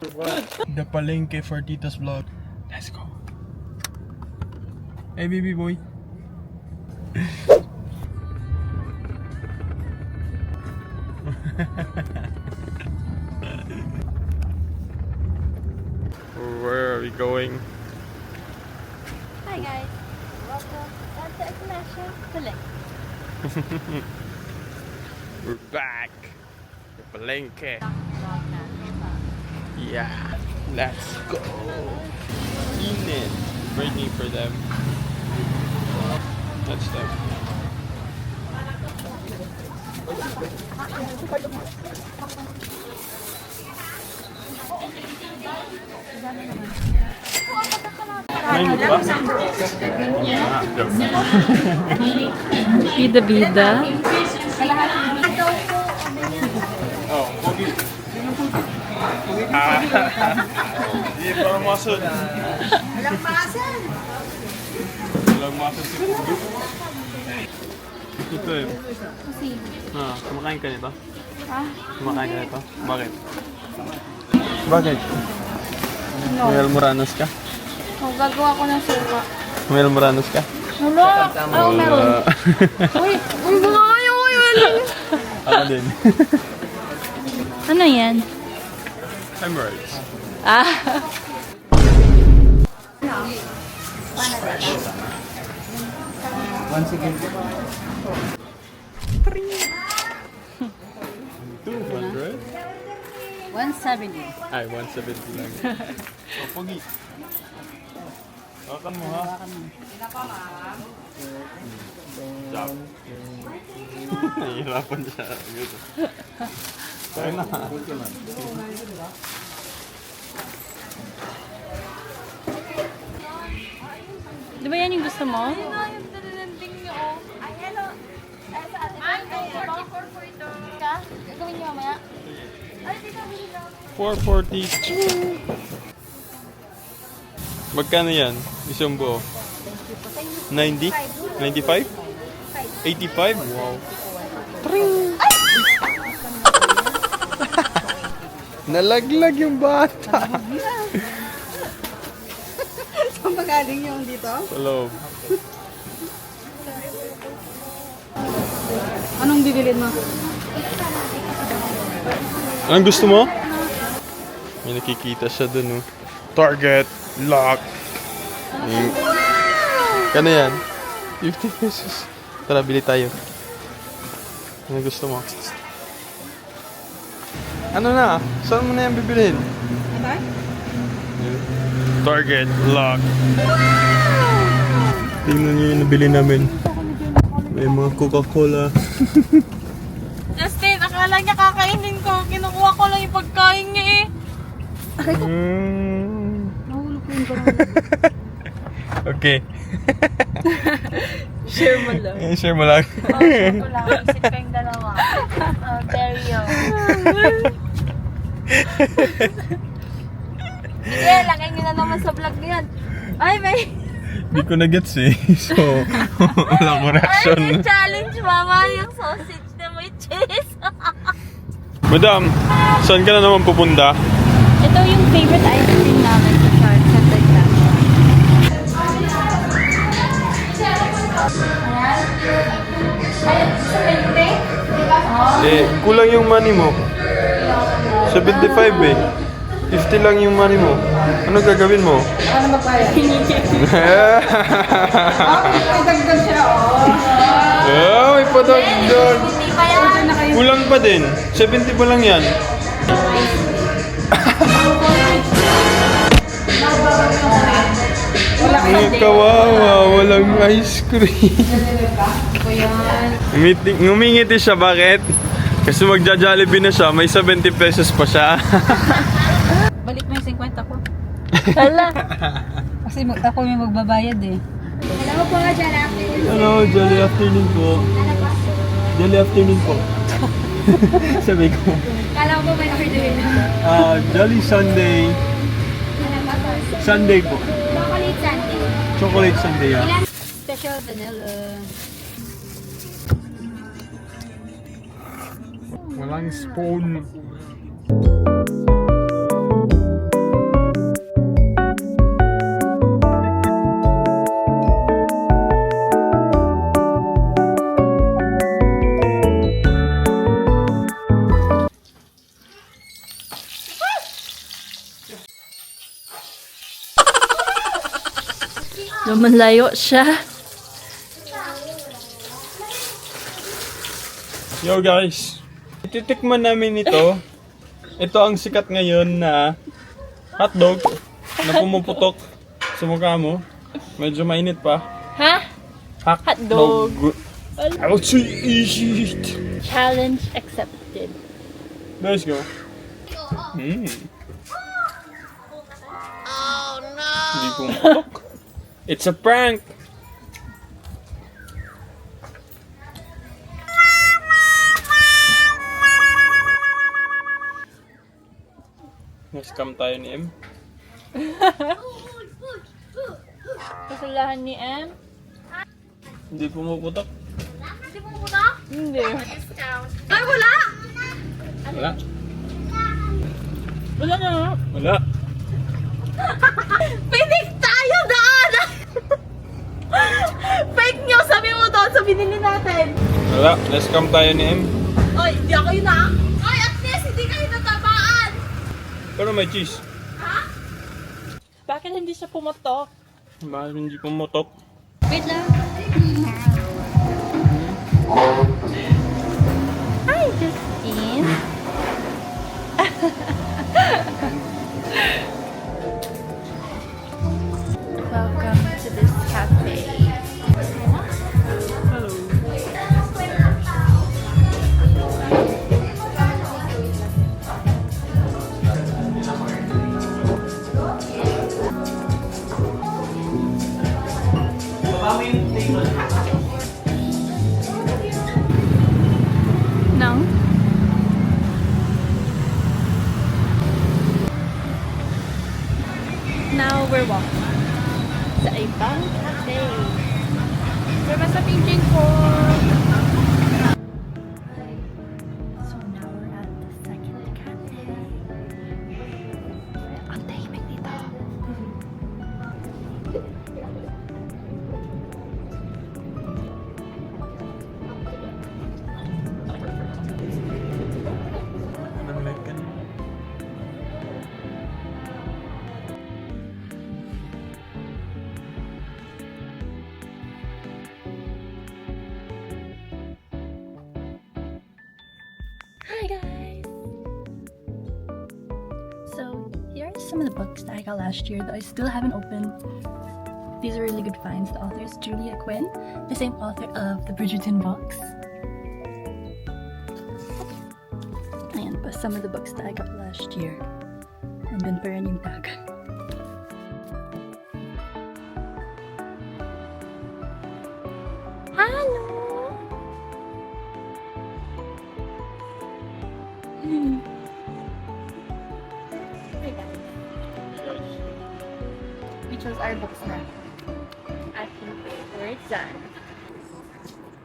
The Palengke for Tito's vlog. Let's go. Hey, baby boy. Where are we going? Hi guys, welcome to ignacia, Palengke. We're back. Palengke. Yeah, let's go. Justine, waiting for them. That's them. Ngayon ba? Bida-bida. Oh, pogi. Hindi parang muscle. Walang pasal! Walang muscle si Pogi. Ito eh. Kumakain ka nito? Kumakain ka nito? Bakit? Bakit? No. May almoranos ka? Oh, gagawa ko ng suka. May almoranos ka? Wala! Oo, meron. Uy! Uy, mga kayo! Uy, wala! Ako din. Ano yan? Hemorrhoids. Ah! Once again. 200? 170. Ay, 170 lang. Oh, Pogi. Hawakan mo ha. Job. Nahihirapan siya. Kaya na. Di ba yan yung gusto mo? Ay, hello! Sa atin, ay, 44 po ito. Gagawin niyo mamaya? Ay, dito, dito. 442. Magkano yan? Isang buo? 90? 95? 85? Wow. Tring! Nalaglag yung bata. Saan ba galing yung dito? Sa loob. Anong bibilin mo? Anong gusto mo? May nakikita siya dun, oh. Target, lock. Kano yan? 50 pesos. Tara, bili tayo. Ano gusto mo? Ano na? Saan mo na yan bibilhin? Target, lock. Tingnan niyo yung nabili namin. May mga Coca-Cola. Justine, akala niya kakainin ko. Kinukuha ko lang yung pagkain niya eh. Nahulog ko yung Okay. Share mo lang. Share mo lang. Share ko lang. Isip kayong dalawa. Terrio. Sige, lagay nyo na naman sa vlog niyan. Ay, may... Hindi ko na-gets eh. So, wala ko reaction. Ay, may challenge, mama. Yung sausage na may cheese. Madam, saan ka na naman pupunta? Ito yung favorite ice cream namin sa Shark sa Texas. Kulang yung money mo. 75 eh. 50 lang yung money mo. Ano gagawin mo? Ano magbayad? May dagdag siya, May padagdag. Hindi pa yan. Kulang pa din. 70 pa lang yan. Ang kawawa, walang ice cream. Ngumingiti siya, bakit? Kasi magja-Jollibee na siya, may 70 pesos pa siya. Balik mo yung 50 ko. Hala. Kasi ako yung magbabayad eh. Hello po, Jolly afternoon. Hello, jolly afternoon po. Jolly afternoon po. Sabi ko. Kala ko may nakidawin na. Jolly Sunday. Sunday po. Chocolate sundae. Chocolate Sunday, ah. Special vanilla. Walang spoon. malayo siya. Yo guys, ititikman namin ito. Ito ang sikat ngayon na hotdog na pumuputok sa mukha mo. Medyo mainit pa. Ha? Hotdog. Ouch, eat. Challenge accepted. Let's go. Hindi pumuputok. It's a prank. Scam tayo ni M. Kasalahan ni M? Hindi pumuputok. Hindi. Wala. Wala na. Wala. Pinik tayo daan! Fake news! Sabi mo doon sa binili natin. Wala. Na-scam tayo ni M. Oy, hindi ako yun ah. Oy, at least hindi kayo natabaan. Pero may cheese. Ha? Bakit hindi siya pumotok? Bakit hindi pumutok? Wait lang. Hi, Justine. Welcome to this cafe. Hello. No? Now we're walking sa ibang cafe. Diba sa pingin ko? So now we're at the second cafe. Ang tahimik dito. Hi guys! So here are some of the books that I got last year that I still haven't opened. These are really good finds. The author is Julia Quinn, the same author of the Bridgerton books. Ayan pa some of the books that I got last year. Nandun pa rin yung tag. Hello! Hi guys. We chose our books now. I think we're done.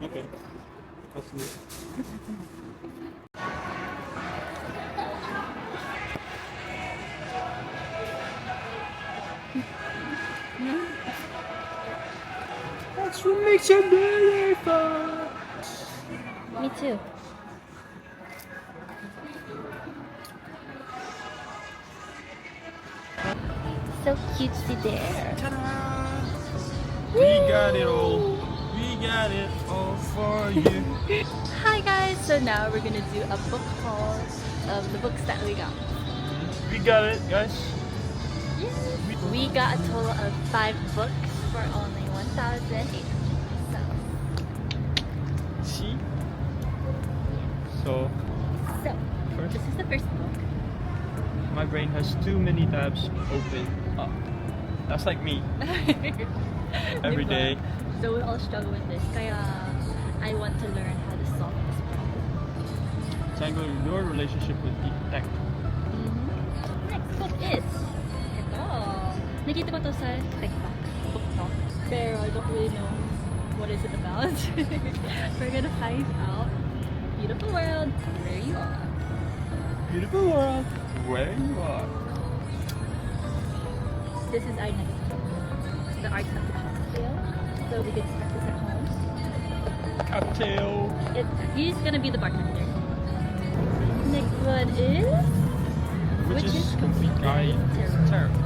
Okay. That's good. That's what makes it beautiful. Me too. So cutesy there. Ta-da! We got it all. We got it all for you. Hi guys, so now we're gonna do a book haul of the books that we got. We got it, guys. We got a total of 5 books for only 1,800. See? So, first, This is the first book. my brain has too many tabs open up. That's like me. Every Diba? day. So we all struggle with this. Kaya I want to learn how to solve this problem. Tangle your relationship with the tech. Next book is ito. Nakita ko to sa TikTok. Book talk. Pero I don't really know what is it about. We're gonna find out. Beautiful world, where you are. Beautiful world, where you are. This is our next book. The Art of the Cocktail. So we can start this at home. Cocktail. He's gonna be the bartender. Next one is Which is completely guy terrible. terrible.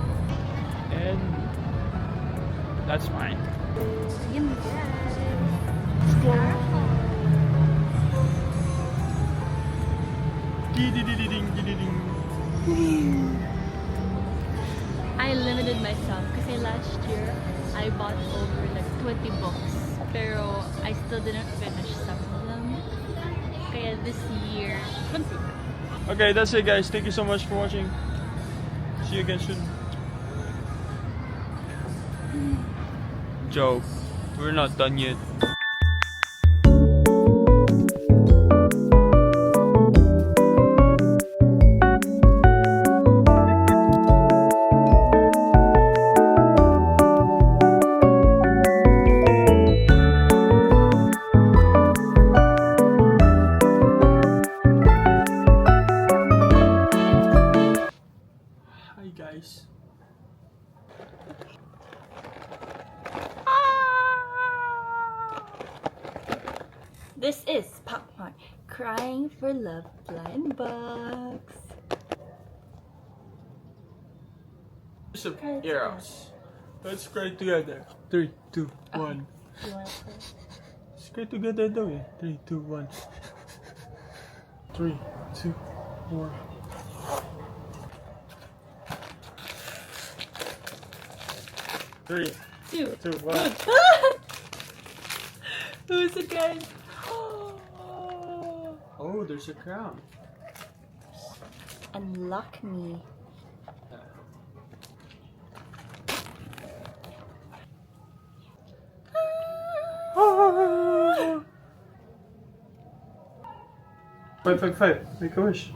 And That's fine. Yun guys. I limited myself kasi last year I bought over like 20 books pero I still didn't finish some of them. Kaya this year, konti. Okay, that's it guys. Thank you so much for watching. See you again soon. Joe, we're not done yet. Hi guys. This is Popmart Crying for Love blind box. Some arrows. Let's cry together. 3, 2, 1. You wanna play? Let's cry together though. 3, 2, 1. 3, 2, 1. Three, 2, 2, 1. Who's it guys? Oh, there's a crown. Unlock me. Five, 5, 5. Make a wish.